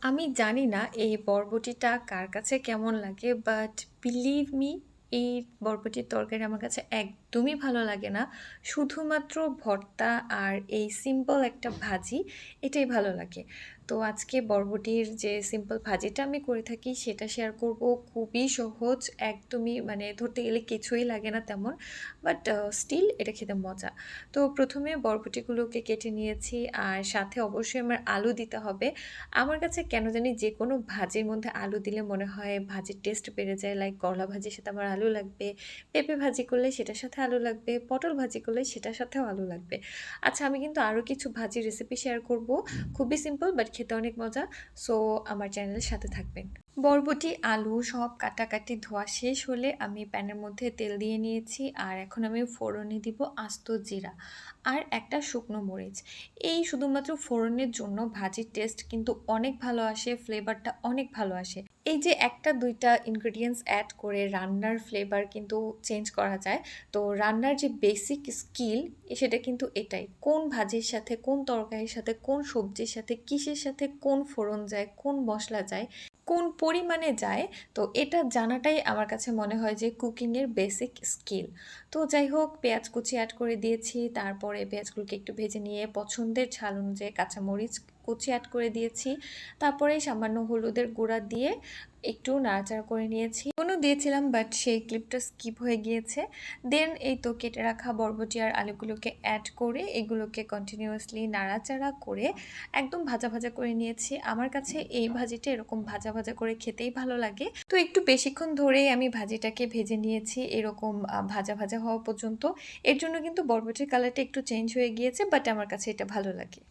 আমি জানি না এই বরবটিটা কার কাছে কেমন লাগে, বাট বিলিভ মি, এই বরবটির তরকারি আমার কাছে একদমই ভালো লাগে না। শুধুমাত্র ভর্তা আর এই সিম্পল একটা ভাজি, এটাই ভালো লাগে। তো আজকে বরবটির যে সিম্পল ভাজিটা আমি করে থাকি সেটা শেয়ার করব। খুবই সহজ, একদমই মানে ধরতে গেলে কিছুই লাগে না তেমন, বাট স্টিল এটা খেতে মজা। তো প্রথমে বরবটিগুলোকে কেটে নিয়েছি, আর সাথে অবশ্যই আমার আলু দিতে হবে। আমার কাছে কেন জানি যেকোনো ভাজির মধ্যে আলু দিলে মনে হয় ভাজির টেস্ট বেড়ে যায়। লাইক করলা ভাজির সাথে আমার আলু লাগবে, পেঁপে ভাজি করলে সেটার সাথে আলু লাগবে, পটল ভাজি করলে সেটার সাথেও আলু লাগবে। আচ্ছা, আমি কিন্তু আরও কিছু ভাজির রেসিপি শেয়ার করব, খুবই সিম্পল বাট খেতে অনেক মজা। সো আমার চ্যানেলের সাথে থাকবেন। বরবটি, আলু সব কাটাকাটি ধোয়া শেষ হলে আমি প্যানের মধ্যে তেল দিয়ে নিয়েছি, আর এখন আমি ফোড়নে দিব আস্ত জিরা আর একটা শুকনো মরিচ। এই শুধুমাত্র ফোড়নের জন্য ভাজির টেস্ট কিন্তু অনেক ভালো আসে, ফ্লেভারটা অনেক ভালো আসে। এই যে একটা দুইটা ইনগ্রেডিয়েন্টস অ্যাড করে রান্নার ফ্লেভার কিন্তু চেঞ্জ করা যায়। তো রান্নার যে বেসিক স্কিল, সেটা কিন্তু এটাই, কোন ভাজির সাথে, কোন তরকারির সাথে, কোন সবজির সাথে, কিসের সাথে কোন ফোড়ন যায়, কোন মশলা যায়, কোন পরিমাণে যায়। তো এটা জানাটাই আমার কাছে মনে হয় যে কুকিংয়ের বেসিক স্কিল। তো যাই হোক, পেঁয়াজ কুচি অ্যাড করে দিয়েছি, তারপরে পেঁয়াজগুলোকে একটু ভেজে নিয়ে পছন্দের ঝাল অনুযায়ী কাঁচামরিচ কুচি অ্যাড করে দিয়েছি। তারপরে সামান্য হলুদের গুঁড়া দিয়ে একটু নাড়াচাড়া করে নিয়েছি। কোনো দিয়েছিলাম বাট সেই ক্লিপটা স্কিপ হয়ে গিয়েছে। দেন এই তো কেটে রাখা বরবটি আর আলুগুলোকে অ্যাড করে এগুলোকে কন্টিনিউয়াসলি নাড়াচাড়া করে একদম ভাজা ভাজা করে নিয়েছি। আমার কাছে এই ভাজিটা এরকম ভাজা ভাজা করে খেতেই ভালো লাগে। তো একটু বেশিক্ষণ ধরেই আমি ভাজিটাকে ভেজে নিয়েছি, এরকম ভাজা ভাজা হওয়া পর্যন্ত। এর জন্য কিন্তু বরবটির কালারটা একটু চেঞ্জ হয়ে গিয়েছে, বাট আমার কাছে এটা ভালো লাগে।